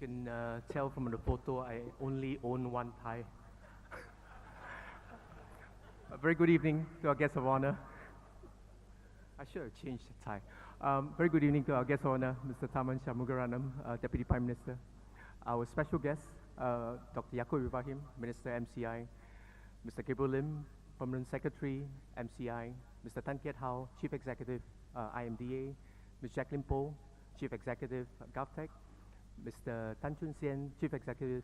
can tell from the photo, I only own one tie. A very good evening to our guests of honor. I should have changed the tie. Very good evening to our guest of honor, Mr. Tharman Shamugaratnam, Deputy Prime Minister. Our special guest, Dr. Yaacob Ibrahim, Minister MCI, Mr. Gabriel Lim, Permanent Secretary, MCI, Mr. Tan Kiat Hao, Chief Executive, IMDA, Ms. Jacqueline Poh, Chief Executive, GovTech, Mr. Tan Chun Sien, Chief Executive,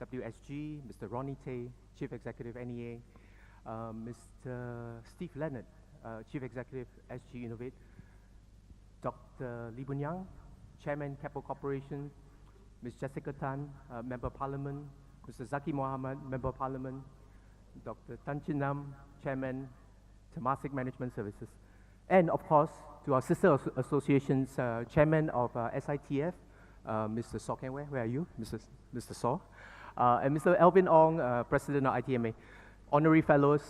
WSG, Mr. Ronnie Tay, Chief Executive, NEA, Mr. Steve Leonard, Chief Executive, SG Innovate, Dr. Lee Boon Yang, Chairman, Keppel Corporation, Ms. Jessica Tan, Member of Parliament, Mr. Zaki Mohammed, Member of Parliament, Dr. Tan Chin Nam, Chairman, Temasek Management Services, and of course, to our sister associations, Chairman of SITF, Mr. Saw Kenway, where are you, Mr. Saw? And Mr. Alvin Ong, President of ITMA. Honorary Fellows,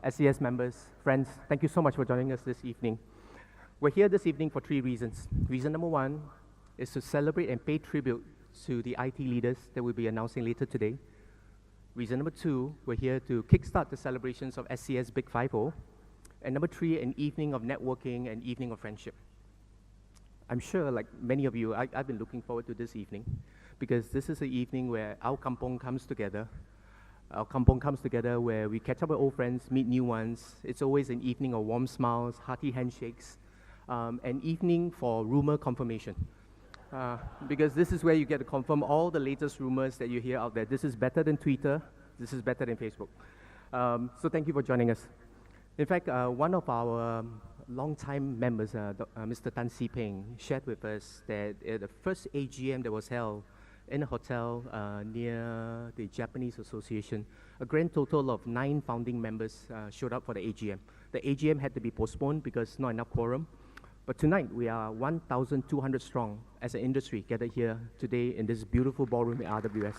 SCS members, friends, thank you so much for joining us this evening. We're here this evening for three reasons. Reason number one is to celebrate and pay tribute to the IT leaders that we'll be announcing later today. Reason number two, we're here to kickstart the celebrations of SCS Big 5-0. And number three, an evening of networking and evening of friendship. I'm sure, like many of you, I've been looking forward to this evening because this is an evening where our kampong comes together. Our kampong comes together where we catch up with old friends, meet new ones. It's always an evening of warm smiles, hearty handshakes, an evening for rumor confirmation. Because this is where you get to confirm all the latest rumors that you hear out there. This is better than Twitter. This is better than Facebook. So thank you for joining us. In fact, one of our long-time members, Mr. Tan Si Peng, shared with us that at the first AGM that was held in a hotel near the Japanese Association, a grand total of 9 founding members showed up for the AGM. The AGM had to be postponed because not enough quorum. But tonight, we are 1,200 strong as an industry gathered here today in this beautiful ballroom at RWS.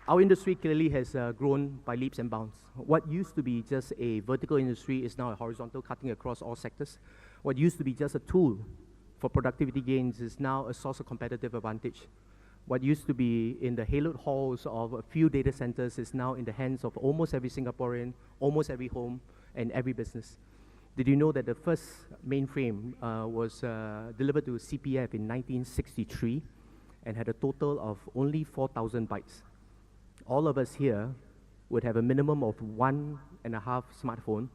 Our industry clearly has grown by leaps and bounds. What used to be just a vertical industry is now a horizontal, cutting across all sectors. What used to be just a tool for productivity gains is now a source of competitive advantage. What used to be in the haloed halls of a few data centers is now in the hands of almost every Singaporean, almost every home, and every business. Did you know that the first mainframe was delivered to CPF in 1963 and had a total of only 4,000 bytes? All of us here would have a minimum of 1.5 smartphone,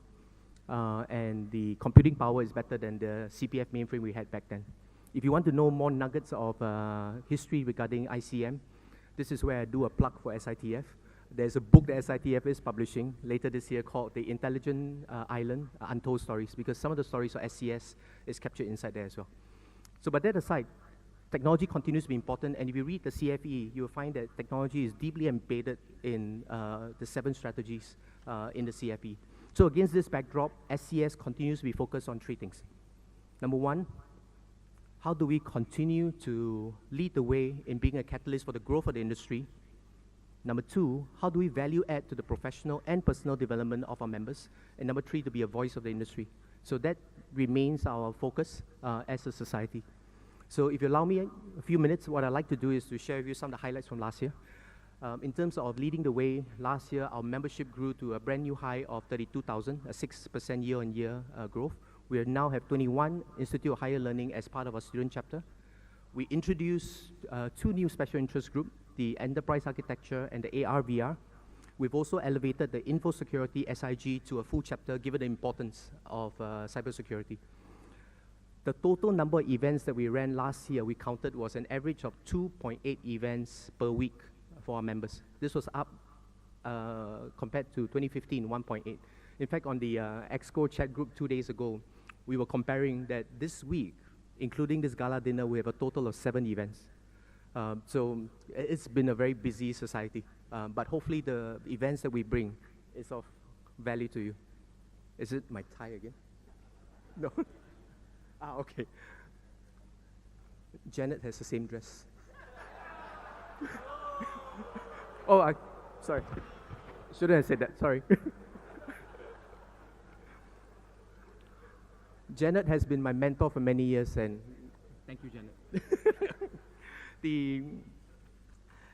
and the computing power is better than the CPF mainframe we had back then. If you want to know more nuggets of history regarding ICM, this is where I do a plug for SITF. There's a book that SITF is publishing later this year called The Intelligent Island, Untold Stories, because some of the stories of SCS is captured inside there as well. So, but that aside, technology continues to be important, and if you read the CFE, you will find that technology is deeply embedded in the 7 strategies in the CFE. So against this backdrop, SCS continues to be focused on 3 things. Number one, how do we continue to lead the way in being a catalyst for the growth of the industry? Number two, how do we value add to the professional and personal development of our members? And number 3, to be a voice of the industry. So that remains our focus as a society. So if you allow me a few minutes, what I'd like to do is to share with you some of the highlights from last year. In terms of leading the way, last year our membership grew to a brand new high of 32,000, a 6% year-on-year growth. We now have 21 Institute of Higher Learning as part of our student chapter. We introduced 2 new special interest groups, the Enterprise Architecture and the AR/VR. We've also elevated the Info Security SIG to a full chapter given the importance of cybersecurity. The total number of events that we ran last year, we counted, was an average of 2.8 events per week for our members. This was up compared to 2015, 1.8. In fact, on the EXCO chat group 2 days ago, we were comparing that this week, including this gala dinner, we have a total of 7 events. So it's been a very busy society. But hopefully the events that we bring is of value to you. Is it my tie again? No? Okay. Janet has the same dress. Oh, sorry. Shouldn't have said that, sorry. Janet has been my mentor for many years, and thank you, Janet. the,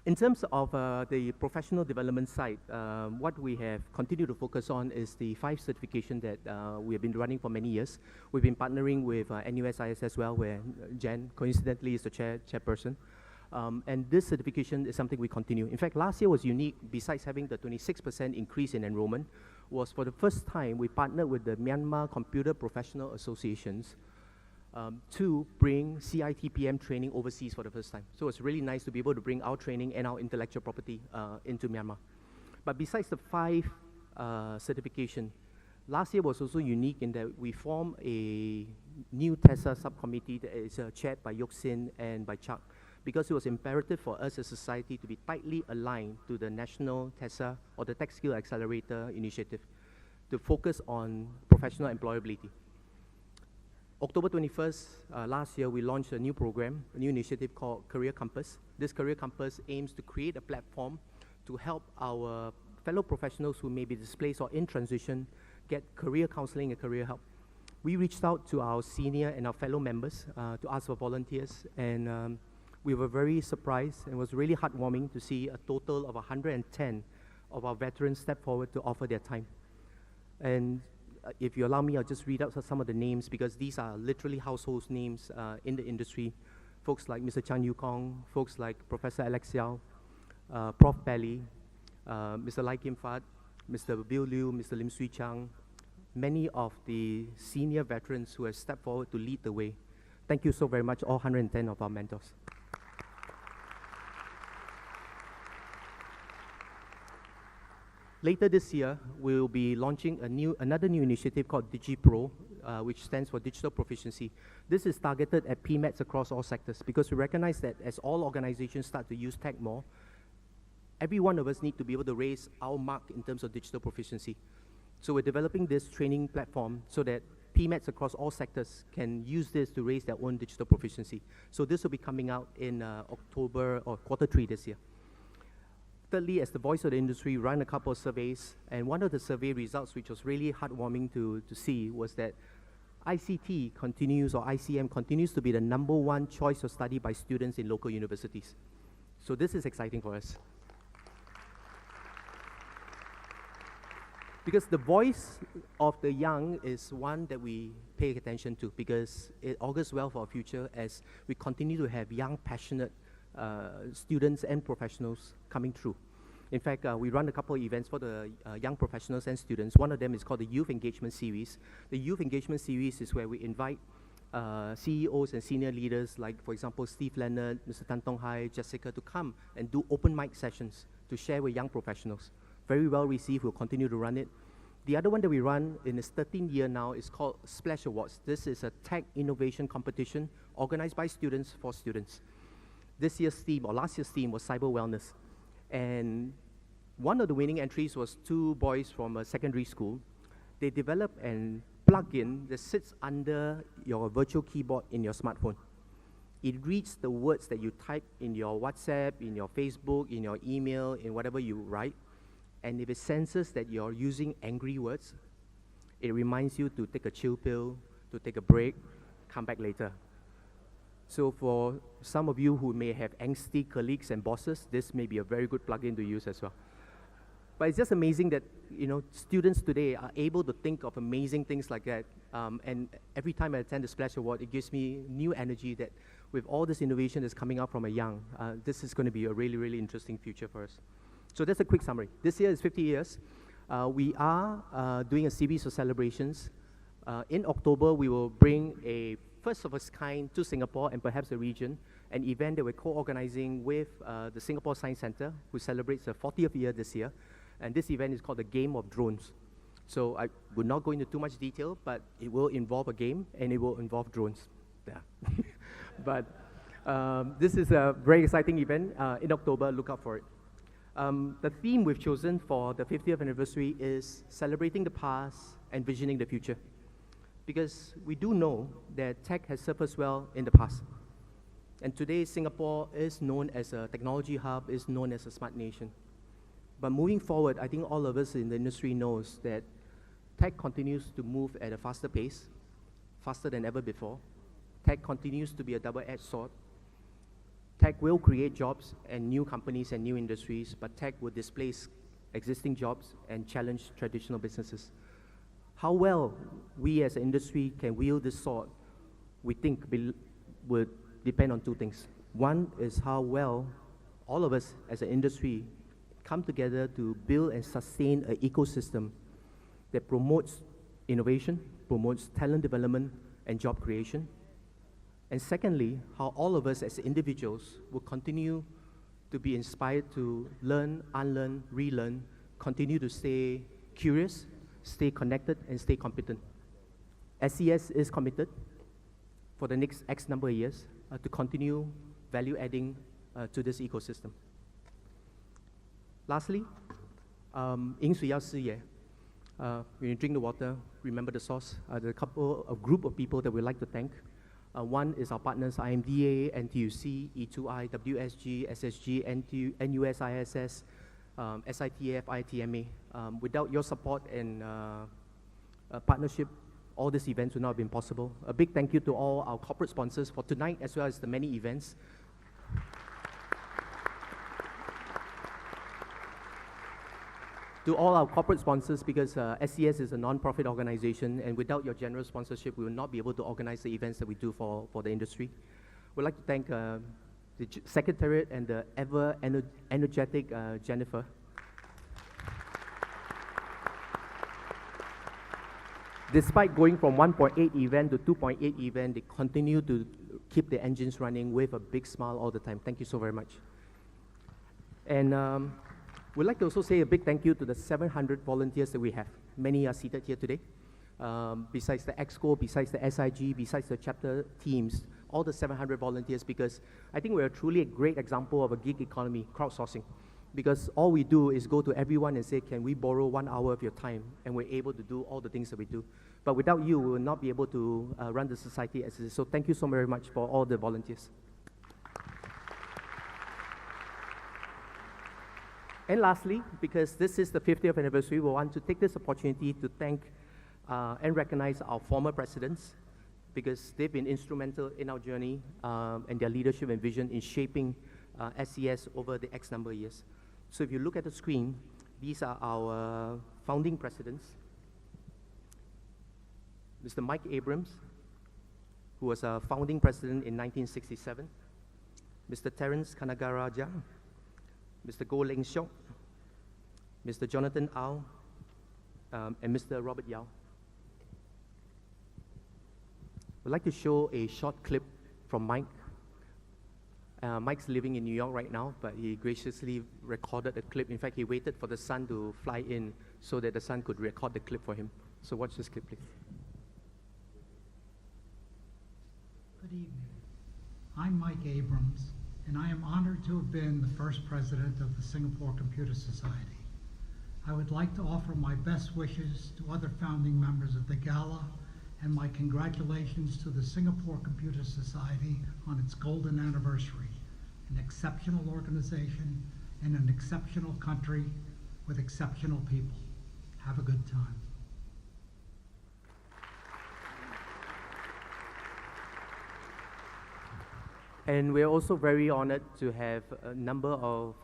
in terms of the professional development side, what we have continued to focus on is the 5 certification that we have been running for many years. We've been partnering with NUSIS as well, where Jen, coincidentally, is the chairperson. And this certification is something we continue. In fact, last year was unique. Besides having the 26% increase in enrollment, was for the first time we partnered with the Myanmar Computer Professional Associations to bring CITPM training overseas for the first time. So it's really nice to be able to bring our training and our intellectual property into Myanmar. But besides the 5 certification, last year was also unique in that we formed a new TESA subcommittee that is chaired by Yoksin and by Chuck, because it was imperative for us as a society to be tightly aligned to the National TESA or the Tech Skill Accelerator initiative to focus on professional employability. October 21st, last year, we launched a new program, a new initiative called Career Compass. This Career Compass aims to create a platform to help our fellow professionals who may be displaced or in transition get career counseling and career help. We reached out to our senior and our fellow members to ask for volunteers, and we were very surprised, and it was really heartwarming to see a total of 110 of our veterans step forward to offer their time. And if you allow me, I'll just read out some of the names, because these are literally household names in the industry. Folks like Mr. Chan Yu Kong, folks like Professor Alex Xiao, Prof. Pelly, Mr. Lai Kim Fat, Mr. Bill Liu, Mr. Lim Sui Chang, many of the senior veterans who have stepped forward to lead the way. Thank you so very much, all 110 of our mentors. Later this year, we'll be launching another new initiative called DigiPro, which stands for Digital Proficiency. This is targeted at PMETs across all sectors, because we recognize that as all organizations start to use tech more, every one of us need to be able to raise our mark in terms of digital proficiency. So we're developing this training platform so that PMETs across all sectors can use this to raise their own digital proficiency. So this will be coming out in October or Q3 this year. Thirdly, as the voice of the industry, run a couple of surveys, and one of the survey results, which was really heartwarming to see, was that ICT continues, or ICM continues to be the #1 choice of study by students in local universities. So this is exciting for us. Because the voice of the young is one that we pay attention to, because it augurs well for our future as we continue to have young, passionate students and professionals coming through. In fact, we run a couple of events for the young professionals and students. One of them is called the Youth Engagement Series. The Youth Engagement Series is where we invite CEOs and senior leaders, like, for example, Steve Leonard, Mr. Tan Tong Hai, Jessica, to come and do open mic sessions to share with young professionals. Very well received. We'll continue to run it. The other one that we run in its 13th year now is called Splash Awards. This is a tech innovation competition organized by students for students. This year's theme, or last year's theme, was cyber wellness. And one of the winning entries was 2 boys from a secondary school. They developed a plugin that sits under your virtual keyboard in your smartphone. It reads the words that you type in your WhatsApp, in your Facebook, in your email, in whatever you write. And if it senses that you're using angry words, it reminds you to take a chill pill, to take a break, come back later. So for some of you who may have angsty colleagues and bosses, this may be a very good plugin to use as well. But it's just amazing that, you know, students today are able to think of amazing things like that. And every time I attend the Splash Award, it gives me new energy that with all this innovation that's coming out from a young, this is going to be a really, really interesting future for us. So that's a quick summary. This year is 50 years. We are doing a series of celebrations. In October, we will bring a first of its kind to Singapore and perhaps the region, an event that we're co-organizing with the Singapore Science Centre, who celebrates the 40th year this year. And this event is called the Game of Drones. So I will not go into too much detail, but it will involve a game and it will involve drones. Yeah. But this is a very exciting event in October. Look out for it. The theme we've chosen for the 50th anniversary is celebrating the past and visioning the future. Because we do know that tech has served us well in the past. And today, Singapore is known as a technology hub, is known as a smart nation. But moving forward, I think all of us in the industry knows that tech continues to move at a faster pace. faster than ever before. Tech continues to be a double-edged sword. Tech will create jobs and new companies and new industries, but tech will displace existing jobs and challenge traditional businesses. How well we as an industry can wield this sword, we think will depend on two things. One is how well all of us as an industry come together to build and sustain an ecosystem that promotes innovation, promotes talent development and job creation. And secondly, how all of us as individuals will continue to be inspired to learn, unlearn, relearn, continue to stay curious, stay connected, and stay competent. SCS is committed for the next X number of years to continue value adding to this ecosystem. Lastly, 饮水要思源. When you drink the water, remember the source. There are a group of people that we'd like to thank. One is our partners, IMDA, NTUC, E2I, WSG, SSG, NUS, ISS, SITF, ITMA. Without your support and partnership, all these events would not have been possible. A big thank you to all our corporate sponsors for tonight as well as the many events. To all our corporate sponsors, because SCS is a non-profit organization, and without your generous sponsorship, we will not be able to organize the events that we do for the industry. We'd like to thank the Secretariat and the ever-energetic Jennifer. Despite going from 1.8 event to 2.8 event, they continue to keep the engines running with a big smile all the time. Thank you so very much. And we'd like to also say a big thank you to the 700 volunteers that we have. Many are seated here today. Besides the EXCO, besides the SIG, besides the chapter teams, all the 700 volunteers, because I think we're truly a great example of a gig economy, crowdsourcing. Because all we do is go to everyone and say, can we borrow 1 hour of your time? And we're able to do all the things that we do. But without you, we will not be able to run the society as it is. So thank you so very much for all the volunteers. And lastly, because this is the 50th anniversary, we want to take this opportunity to thank and recognize our former presidents, because they've been instrumental in our journey and their leadership and vision in shaping SCS over the X number of years. So if you look at the screen, these are our founding presidents. Mr. Mike Abrams, who was a founding president in 1967. Mr. Terence Kanagaraja, Mr. Goh Leng Siok, Mr. Jonathan Au, and Mr. Robert Yao. I'd like to show a short clip from Mike. Mike's living in New York right now, but he graciously recorded a clip. In fact, he waited for the son to fly in so that the son could record the clip for him. So watch this clip, please. Good evening. I'm Mike Abrams, and I am honored to have been the first president of the Singapore Computer Society. I would like to offer my best wishes to other founding members of the Gala and my congratulations to the Singapore Computer Society on its golden anniversary, an exceptional organization and an exceptional country with exceptional people. Have a good time. And we're also very honored to have a number of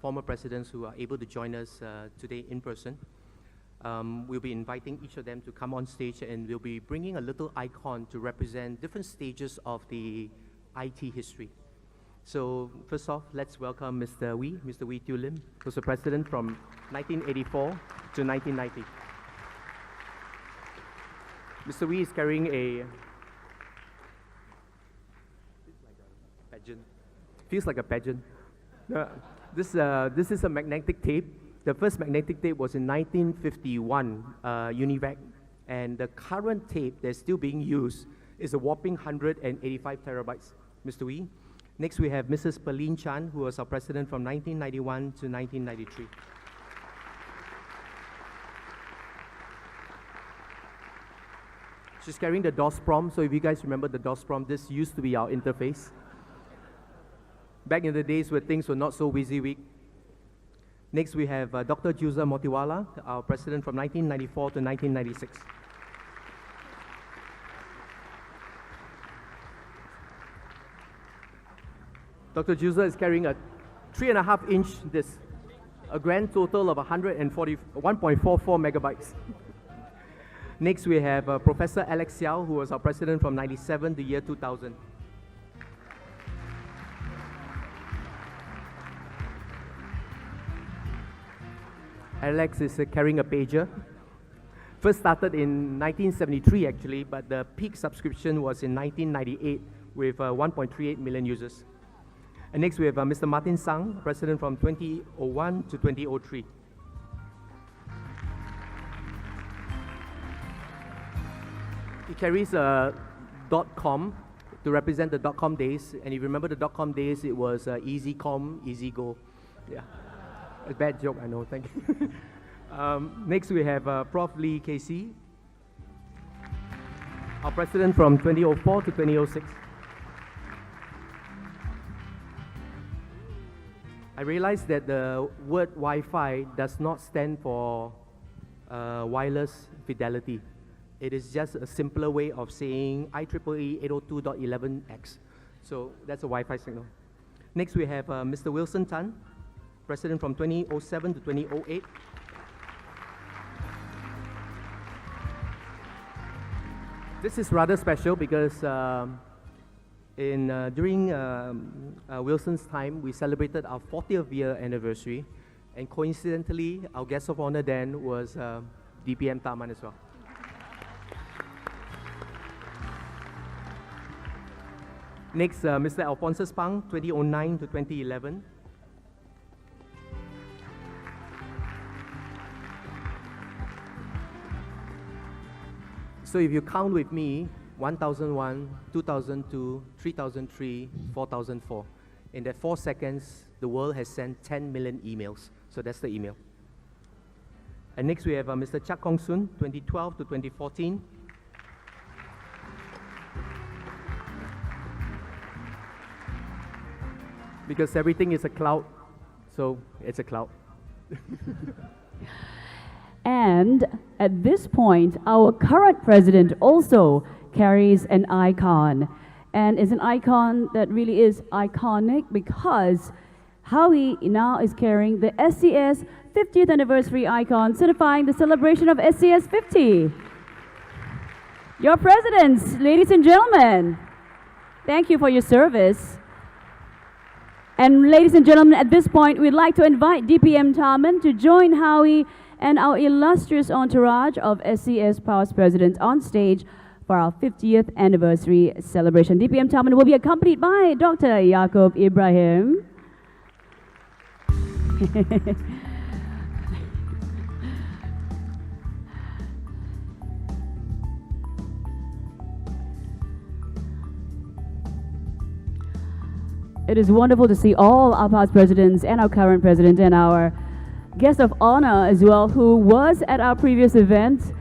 former presidents who are able to join us today in person. We'll be inviting each of them to come on stage, and we'll be bringing a little icon to represent different stages of the IT history. So first off, let's welcome Mr. Wee Tiew Lim, who's the president from 1984 to 1990. Mr. Wee is carrying a pageant. Feels like a pageant. This is a magnetic tape. The first magnetic tape was in 1951, UNIVAC, and the current tape that's still being used is a whopping 185 terabytes. Mr. Wee. Next, we have Mrs. Pauline Chan, who was our president from 1991 to 1993. She's carrying the DOS prom, so if you guys remember the DOS prom, this used to be our interface. Back in the days where things were not so WYSIWYG. Next, we have Dr. Juza Motiwala, our president from 1994 to 1996. Dr. Jusa is carrying a 3.5-inch disc, a grand total of 1.44 megabytes. Next, we have Professor Alex Xiao, who was our president from 97 to year 2000. Alex is carrying a pager. First started in 1973 actually, but the peak subscription was in 1998 with 1.38 million users. And next we have Mr. Martin Sang, president from 2001 to 2003. He carries a .com to represent the .com days, and if you remember the .com days, it was easy com, easy go. Yeah, a bad joke, I know, thank you. Next we have Prof. Lee Casey, our president from 2004 to 2006. I realized that the word Wi-Fi does not stand for wireless fidelity. It is just a simpler way of saying IEEE 802.11x. So that's a Wi-Fi signal. Next we have Mr. Wilson Tan, president from 2007 to 2008. This is rather special because during Wilson's time, we celebrated our 40th year anniversary, and coincidentally, our guest of honor then was DPM Tharman as well. Next, Mr. Alphonsus Pang, 2009 to 2011. So if you count with me, 1001, 2002, 3003, 4004. In that 4 seconds, the world has sent 10 million emails. So that's the email. And next we have Mr. Chak Kong Soon, 2012 to 2014. Because everything is a cloud, so it's a cloud. And at this point, our current president also carries an icon. And it's an icon that really is iconic because Howie now is carrying the SCS 50th anniversary icon, signifying the celebration of SCS 50. Your presidents, ladies and gentlemen, thank you for your service. And ladies and gentlemen, at this point, we'd like to invite DPM Tharman to join Howie and our illustrious entourage of SCS past presidents on stage for our 50th anniversary celebration. DPM Tharman will be accompanied by Dr. Yaacob Ibrahim. It is wonderful to see all our past presidents and our current president and our guest of honor as well, who was at our previous event,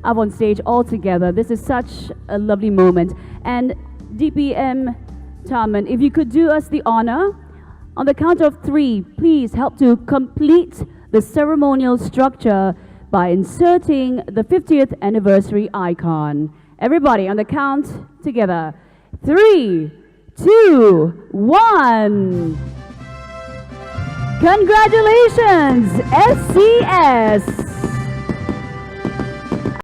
up on stage all together. This is such a lovely moment. And DPM Tharman, if you could do us the honor, on the count of 3, please help to complete the ceremonial structure by inserting the 50th anniversary icon. Everybody on the count together. 3, 2, 1. Congratulations, SCS!